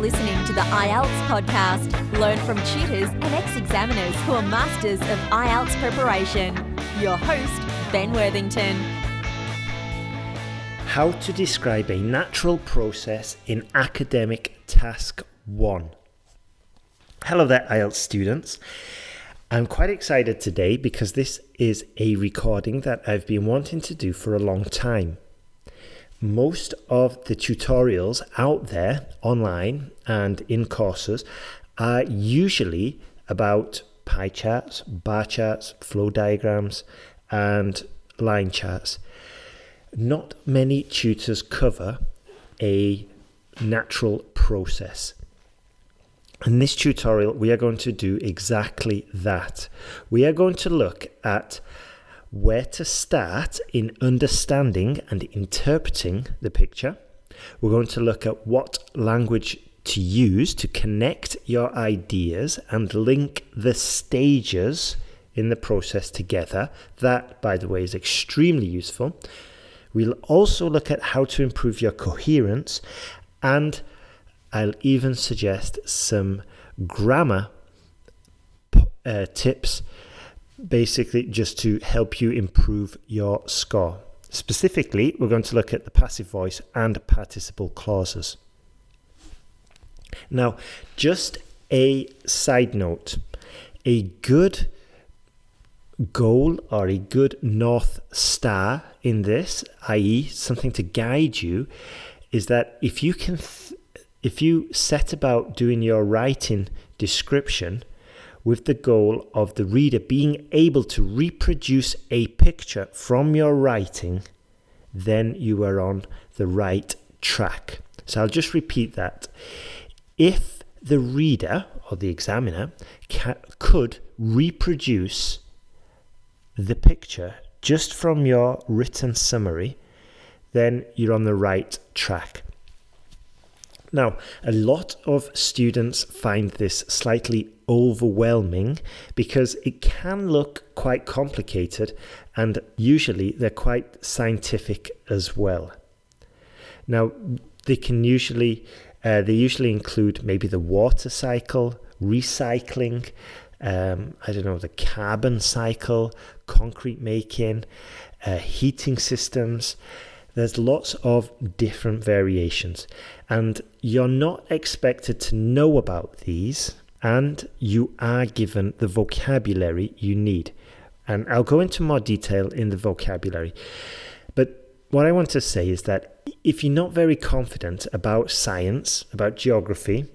listening to the IELTS podcast. Learn from tutors and ex-examiners who are masters of IELTS preparation. Your host, Ben Worthington. How to describe a natural process in academic task 1. Hello there, IELTS students. I'm quite excited today because this is a recording that I've been wanting to do for a long time. Most of the tutorials out there online and in courses are usually about pie charts, bar charts, flow diagrams, and line charts. Not many tutors cover a natural process. In this tutorial, we are going to do exactly that. We are going to look at where to start in understanding and interpreting the picture. We're going to look at what language to use to connect your ideas and link the stages in the process together. That, by the way, is extremely useful. We'll also look at how to improve your coherence, and I'll even suggest some grammar tips, basically just to help you improve your score. Specifically, we're going to look at the passive voice and participle clauses. Now, just a side note, a good goal or a good North Star in this, i.e. something to guide you, is that if you set about doing your writing description with the goal of the reader being able to reproduce a picture from your writing, then you are on the right track. So I'll just repeat that. If the reader or the examiner could reproduce the picture just from your written summary, then you're on the right track. Now, a lot of students find this slightly overwhelming because it can look quite complicated, and usually they're quite scientific as well. Now, they usually include maybe the water cycle, recycling, the carbon cycle, concrete making, heating systems. There's lots of different variations, and you're not expected to know about these, and you are given the vocabulary you need. And I'll go into more detail in the vocabulary. But what I want to say is that if you're not very confident about science, about geography,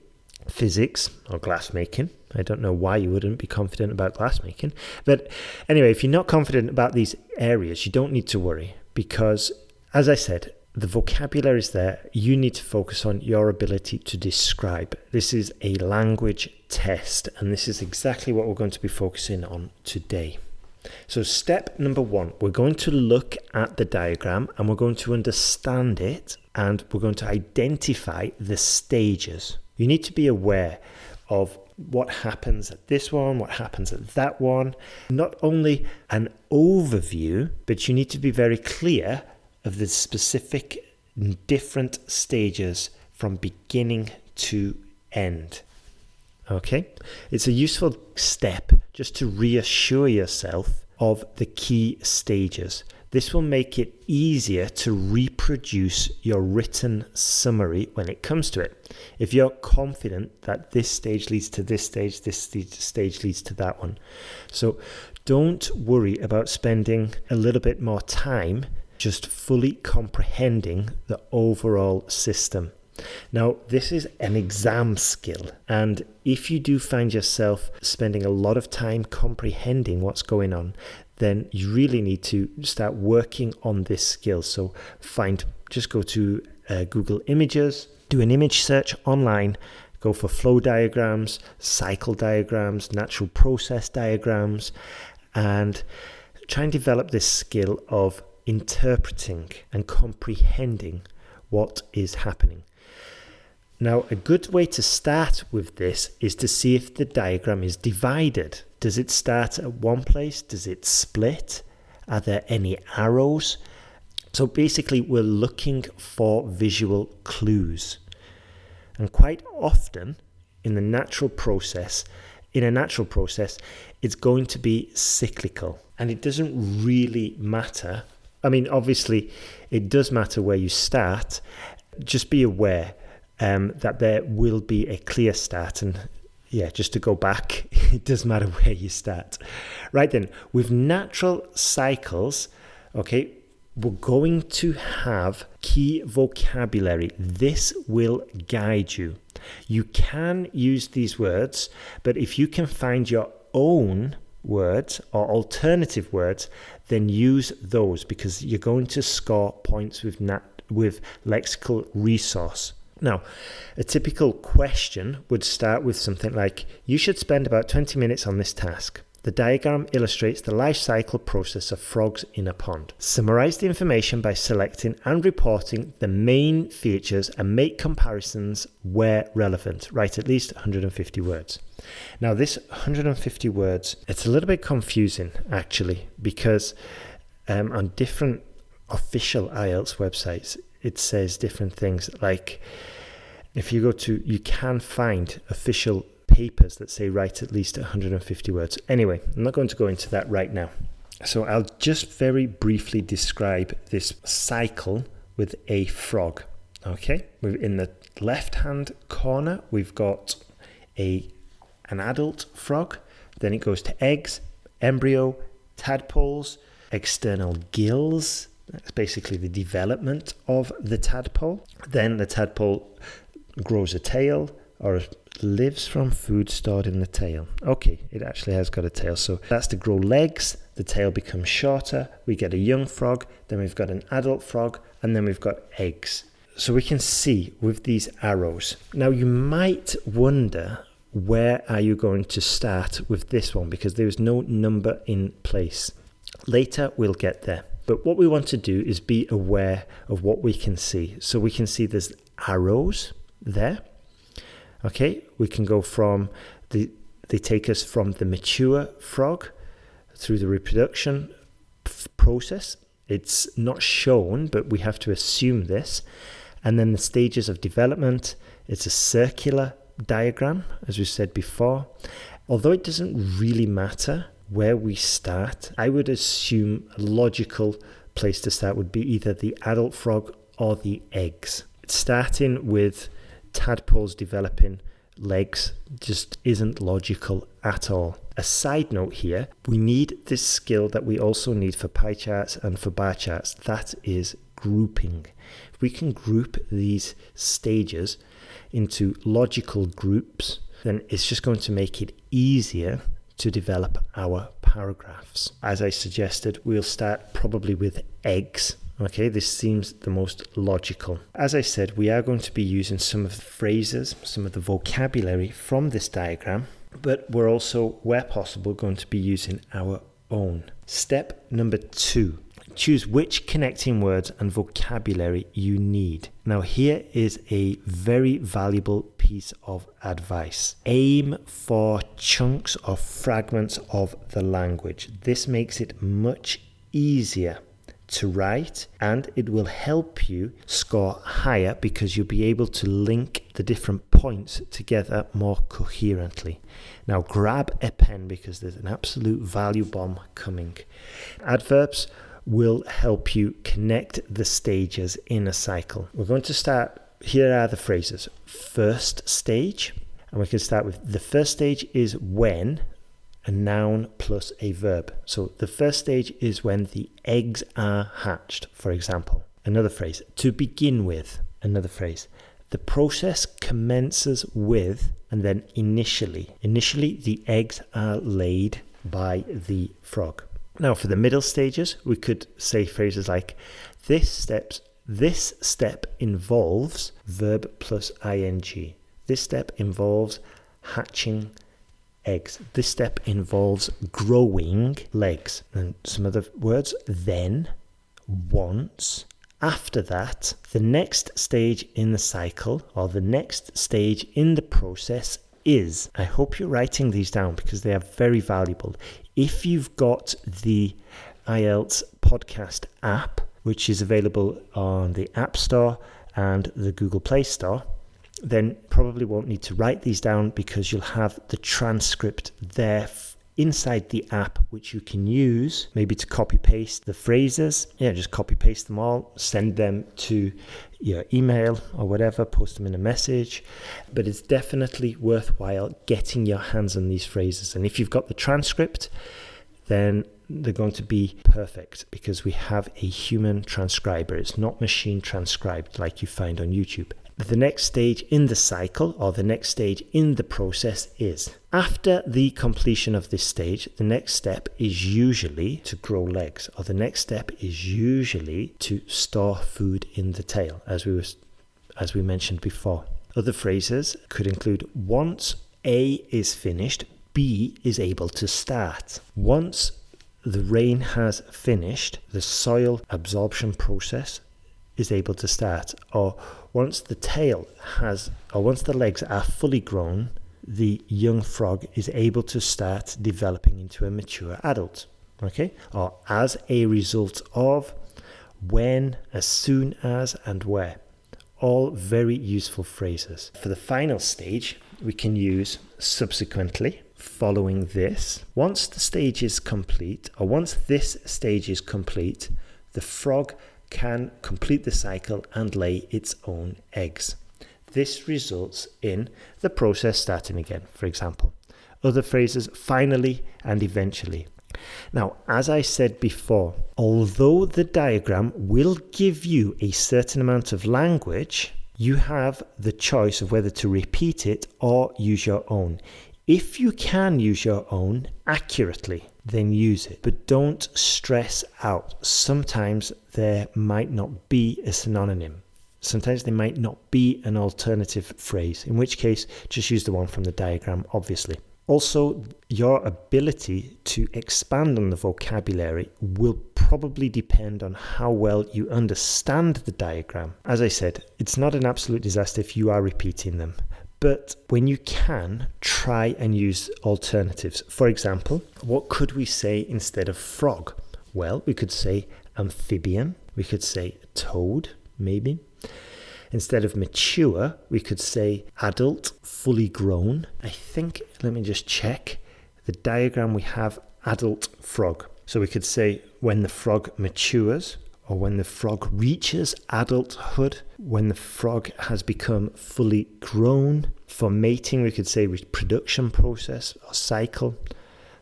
physics, or glassmaking, I don't know why you wouldn't be confident about glassmaking. But anyway, if you're not confident about these areas, you don't need to worry, because as I said, the vocabulary is there. You need to focus on your ability to describe. This is a language test, and this is exactly what we're going to be focusing on today. So step number 1, we're going to look at the diagram and we're going to understand it, and we're going to identify the stages. You need to be aware of what happens at this one, what happens at that one. Not only an overview, but you need to be very clear of the specific different stages from beginning to end. Okay? It's a useful step just to reassure yourself of the key stages. This will make it easier to reproduce your written summary when it comes to it. If you're confident that this stage leads to this stage leads to that one. So don't worry about spending a little bit more time just fully comprehending the overall system. Now, this is an exam skill, and if you do find yourself spending a lot of time comprehending what's going on, then you really need to start working on this skill. So just go to Google Images, do an image search online, go for flow diagrams, cycle diagrams, natural process diagrams, and try and develop this skill of interpreting and comprehending what is happening. Now, a good way to start with this is to see if the diagram is divided. Does it start at one place? Does it split? Are there any arrows? So basically, we're looking for visual clues. And quite often in a natural process, it's going to be cyclical. And it doesn't really matter. I mean, obviously, it does matter where you start. Just be aware that there will be a clear start. And yeah, just to go back, it does matter where you start. Right then, with natural cycles, okay, we're going to have key vocabulary. This will guide you. You can use these words, but if you can find your own words or alternative words, then use those, because you're going to score points with lexical resource. Now, a typical question would start with something like, you should spend about 20 minutes on this task. The diagram illustrates the life cycle process of frogs in a pond. Summarize the information by selecting and reporting the main features and make comparisons where relevant. Write at least 150 words. Now, this 150 words, it's a little bit confusing actually, because on different official IELTS websites, it says different things. Like if you can find official papers that say write at least 150 words. Anyway, I'm not going to go into that right now. So I'll just very briefly describe this cycle with a frog. Okay, in the left-hand corner, we've got an adult frog. Then it goes to eggs, embryo, tadpoles, external gills. That's basically the development of the tadpole. Then the tadpole grows a tail, or lives from food stored in the tail. Okay, it actually has got a tail. So that's to grow legs. The tail becomes shorter. We get a young frog. Then we've got an adult frog. And then we've got eggs. So we can see with these arrows. Now you might wonder, where are you going to start with this one? Because there is no number in place. Later we'll get there. But what we want to do is be aware of what we can see. So we can see there's arrows there. Okay, we can go from they take us from the mature frog through the reproduction process. It's not shown, but we have to assume this. And then the stages of development. It's a circular diagram, as we said before. Although it doesn't really matter where we start, I would assume a logical place to start would be either the adult frog or the eggs. Starting with tadpoles developing legs just isn't logical at all. A side note here, we need this skill that we also need for pie charts and for bar charts. That is grouping. If we can group these stages into logical groups, then it's just going to make it easier to develop our paragraphs. As I suggested, we'll start probably with eggs. Okay, this seems the most logical. As I said, we are going to be using some of the phrases, some of the vocabulary from this diagram, but we're also, where possible, going to be using our own. Step number 2. Choose which connecting words and vocabulary you need. Now here is a very valuable piece of advice. Aim for chunks or fragments of the language. This makes it much easier to write, and it will help you score higher because you'll be able to link the different points together more coherently. Now grab a pen because there's an absolute value bomb coming. Adverbs will help you connect the stages in a cycle. We're going to start, here are the phrases. First stage, and we can start with the first stage is when, a noun plus a verb. So the first stage is when the eggs are hatched, for example. Another phrase, to begin with. Another phrase, the process commences with, and then initially. Initially, the eggs are laid by the frog. Now for the middle stages, we could say phrases like, this step involves verb plus ing. This step involves hatching eggs. This step involves growing legs. And some other words, then, once. After that, the next stage in the cycle, or the next stage in the process is. I hope you're writing these down because they are very valuable. If you've got the IELTS podcast app, which is available on the App Store and the Google Play Store, then probably won't need to write these down because you'll have the transcript there inside the app, which you can use maybe to copy paste the phrases. Just copy paste them all, send them to your email or whatever, post them in a message. But it's definitely worthwhile getting your hands on these phrases. And if you've got the transcript, then they're going to be perfect because we have a human transcriber. It's not machine transcribed like you find on YouTube. The next stage in the cycle, or the next stage in the process, is after the completion of this stage, the next step is usually to grow legs, or the next step is usually to store food in the tail, as we mentioned before. Other phrases could include once A is finished, B is able to start. Once the rain has finished, the soil absorption process is able to start. Or once the legs are fully grown, the young frog is able to start developing into a mature adult. Okay? Or as a result of, when, as soon as, and where. All very useful phrases. For the final stage, we can use subsequently, following this. Once the stage is complete, or once this stage is complete, the frog can complete the cycle and lay its own eggs. This results in the process starting again, for example. Other phrases, finally and eventually. Now, as I said before, although the diagram will give you a certain amount of language, you have the choice of whether to repeat it or use your own. If you can use your own accurately, then use it. But don't stress out. Sometimes there might not be a synonym. Sometimes there might not be an alternative phrase, in which case just use the one from the diagram, obviously. Also, your ability to expand on the vocabulary will probably depend on how well you understand the diagram. As I said, it's not an absolute disaster if you are repeating them. But when you can, try and use alternatives. For example, what could we say instead of frog? Well, we could say amphibian. We could say toad, maybe. Instead of mature, we could say adult, fully grown. I think, let me just check. The diagram we have adult frog. So we could say when the frog matures, or when the frog reaches adulthood, when the frog has become fully grown. For mating, we could say reproduction process or cycle.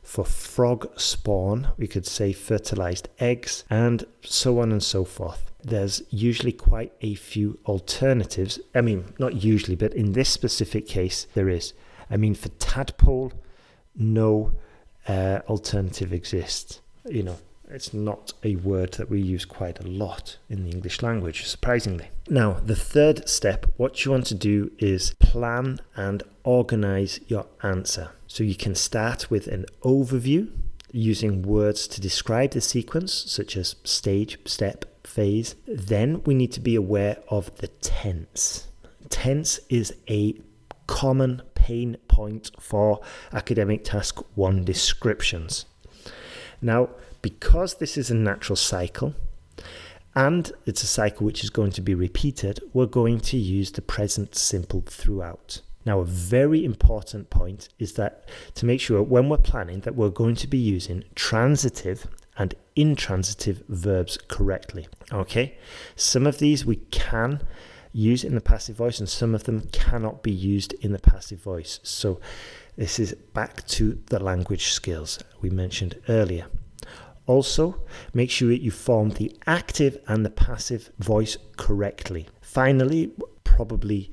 For frog spawn, we could say fertilized eggs, and so on and so forth. There's usually quite a few alternatives. I mean, not usually, but in this specific case, there is. I mean, for tadpole, no alternative exists. You know, it's not a word that we use quite a lot in the English language, surprisingly. Now, the third step, what you want to do is plan and organize your answer. So you can start with an overview using words to describe the sequence, such as stage, step, phase. Then we need to be aware of the tense. Tense is a common pain point for academic task 1 descriptions. Now, because this is a natural cycle, and it's a cycle which is going to be repeated, we're going to use the present simple throughout. Now, a very important point is that to make sure when we're planning that we're going to be using transitive and intransitive verbs correctly. Okay? Some of these we can use in the passive voice and some of them cannot be used in the passive voice. So this is back to the language skills we mentioned earlier. Also, make sure you form the active and the passive voice correctly. Finally, probably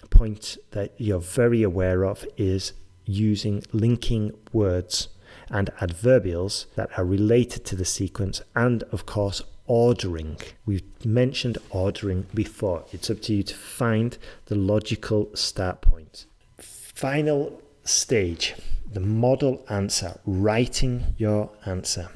a point that you're very aware of is using linking words and adverbials that are related to the sequence, and of course ordering. We've mentioned ordering before. It's up to you to find the logical start point. Final stage, the model answer, writing your answer.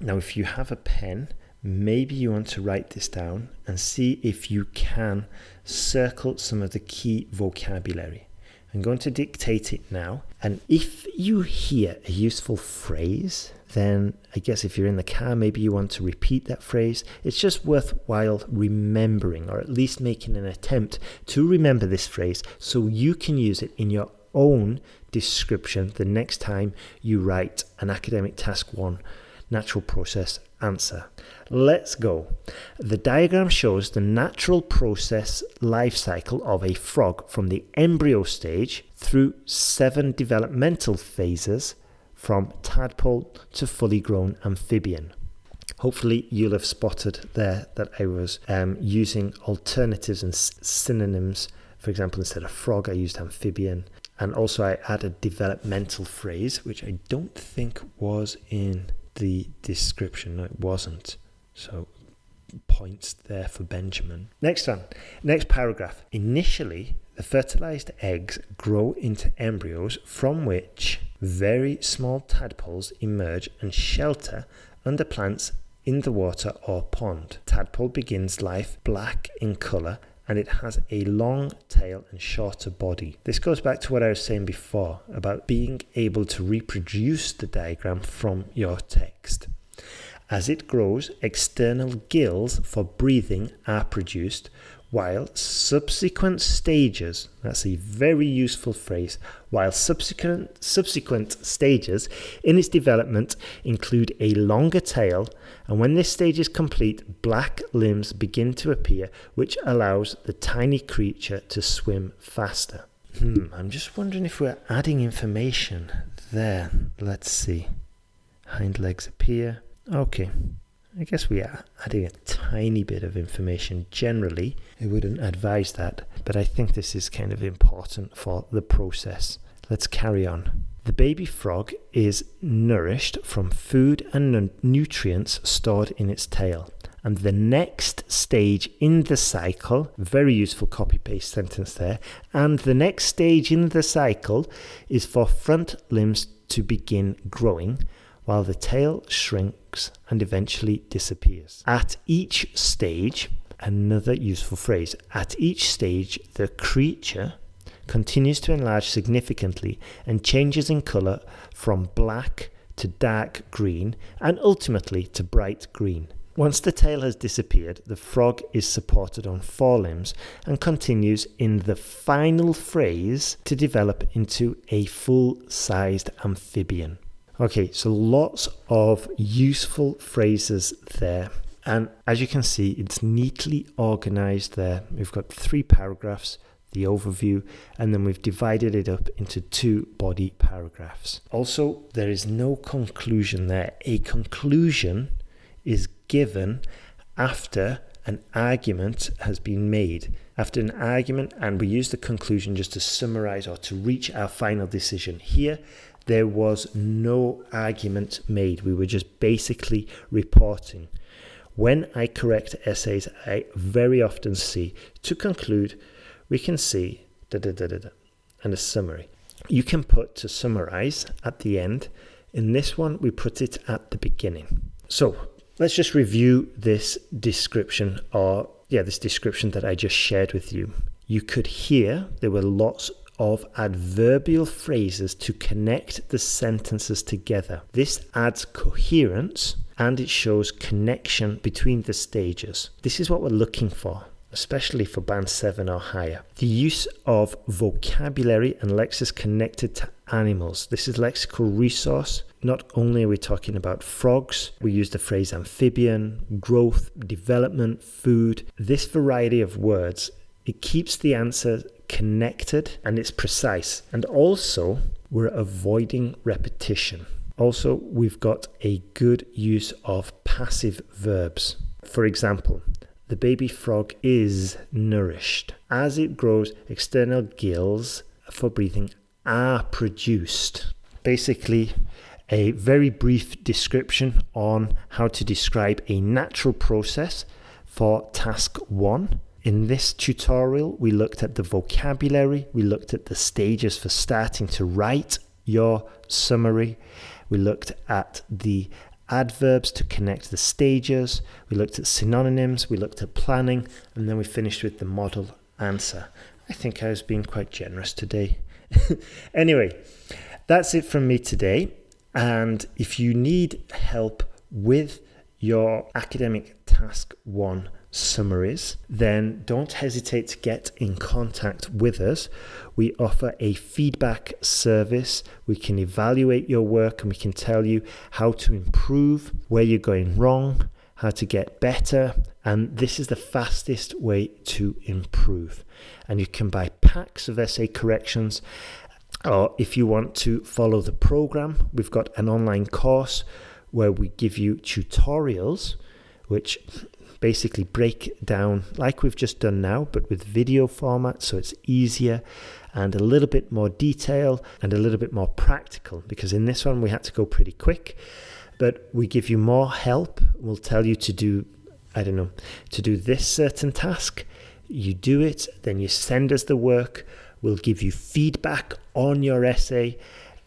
Now, if you have a pen, maybe you want to write this down and see if you can circle some of the key vocabulary. I'm going to dictate it now, And if you hear a useful phrase, then I guess if you're in the car, maybe you want to repeat that phrase. It's just worthwhile remembering, or at least making an attempt to remember this phrase so you can use it in your own description the next time you write an academic task 1 natural process answer. Let's go. The diagram shows the natural process life cycle of a frog from the embryo stage through 7 developmental phases from tadpole to fully grown amphibian. Hopefully you'll have spotted there that I was using alternatives and synonyms. For example, instead of frog, I used amphibian. And also I added developmental phrase, which I don't think was in the description. No, it wasn't. So points there for Benjamin. Next paragraph. Initially, the fertilized eggs grow into embryos from which very small tadpoles emerge and shelter under plants in the water or pond. Tadpole begins life black in color, and it has a long tail and shorter body. This goes back to what I was saying before about being able to reproduce the diagram from your text. As it grows, external gills for breathing are produced, while subsequent stages, that's a very useful phrase, while subsequent stages in its development include a longer tail, and when this stage is complete, black limbs begin to appear, which allows the tiny creature to swim faster. I'm just wondering if we're adding information there. Let's see. Hind legs appear. Okay. I guess we are adding a tiny bit of information. Generally, I wouldn't advise that, but I think this is kind of important for the process. Let's carry on. The baby frog is nourished from food and nutrients stored in its tail. And the next stage in the cycle, very useful copy-paste sentence there, and the next stage in the cycle is for front limbs to begin growing, while the tail shrinks and eventually disappears. At each stage, another useful phrase, at each stage the creature continues to enlarge significantly and changes in colour from black to dark green and ultimately to bright green. Once the tail has disappeared, the frog is supported on 4 limbs and continues in the final phrase to develop into a full-sized amphibian. Okay, so lots of useful phrases there. And as you can see, it's neatly organized there. We've got 3 paragraphs, the overview, and then we've divided it up into 2 body paragraphs. Also, there is no conclusion there. A conclusion is given after an argument has been made. After an argument, and we use the conclusion just to summarize or to reach our final decision. Here, there was no argument made. We were just basically reporting. When I correct essays, I very often see, to conclude, we can see and a summary. You can put to summarize at the end. In this one, we put it at the beginning. So let's just review this description this description that I just shared with you. You could hear there were lots of adverbial phrases to connect the sentences together. This adds coherence and it shows connection between the stages. This is what we're looking for, especially for band 7 or higher. The use of vocabulary and lexis connected to animals. This is lexical resource. Not only are we talking about frogs, we use the phrase amphibian, growth, development, food. This variety of words, it keeps the answer connected and it's precise. And also, we're avoiding repetition. Also, we've got a good use of passive verbs. For example, the baby frog is nourished. As it grows, external gills for breathing are produced. Basically, a very brief description on how to describe a natural process for task 1. In this tutorial, we looked at the vocabulary, we looked at the stages for starting to write your summary, we looked at the adverbs to connect the stages, we looked at synonyms, we looked at planning, and then we finished with the model answer. I think I was being quite generous today. Anyway, that's it from me today. And if you need help with your academic task 1 summaries, then don't hesitate to get in contact with us. We offer a feedback service. We can evaluate your work and we can tell you how to improve, where you're going wrong, how to get better. And this is the fastest way to improve. And you can buy packs of essay corrections. Or if you want to follow the program, we've got an online course where we give you tutorials, which basically break down like we've just done now, but with video format, so it's easier and a little bit more detail and a little bit more practical, because in this one we had to go pretty quick, but we give you more help. We'll tell you to do, to do this certain task. You do it, then you send us the work. We'll give you feedback on your essay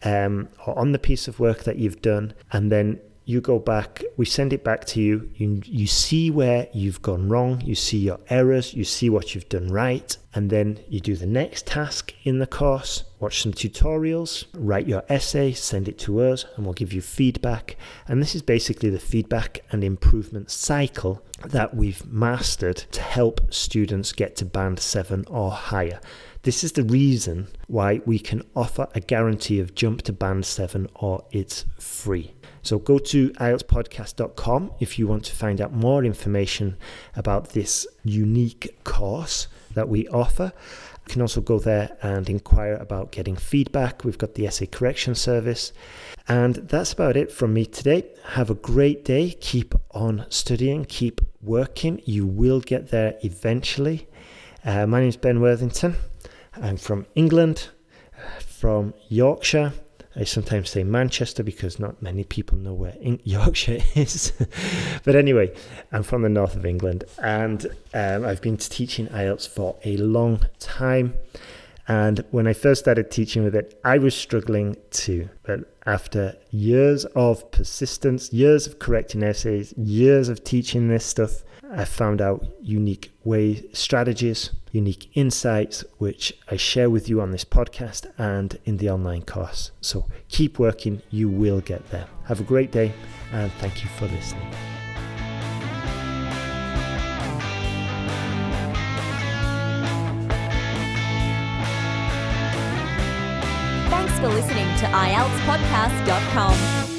or on the piece of work that you've done, and then you go back, we send it back to you. You see where you've gone wrong, you see your errors, you see what you've done right, and then you do the next task in the course, watch some tutorials, write your essay, send it to us, and we'll give you feedback. And this is basically the feedback and improvement cycle that we've mastered to help students get to band 7 or higher. This is the reason why we can offer a guarantee of jump to band 7 or it's free. So go to IELTSPodcast.com if you want to find out more information about this unique course that we offer. You can also go there and inquire about getting feedback. We've got the essay correction service. And that's about it from me today. Have a great day. Keep on studying. Keep working. You will get there eventually. My name is Ben Worthington. I'm from England, from Yorkshire. I sometimes say Manchester because not many people know where Yorkshire is. But anyway, I'm from the north of England, and I've been teaching IELTS for a long time. And when I first started teaching with it, I was struggling too. But after years of persistence, years of correcting essays, years of teaching this stuff, I found out unique strategies, unique insights, which I share with you on this podcast and in the online course. So keep working, you will get there. Have a great day, and thank you for listening. Thanks for listening to IELTSPodcast.com.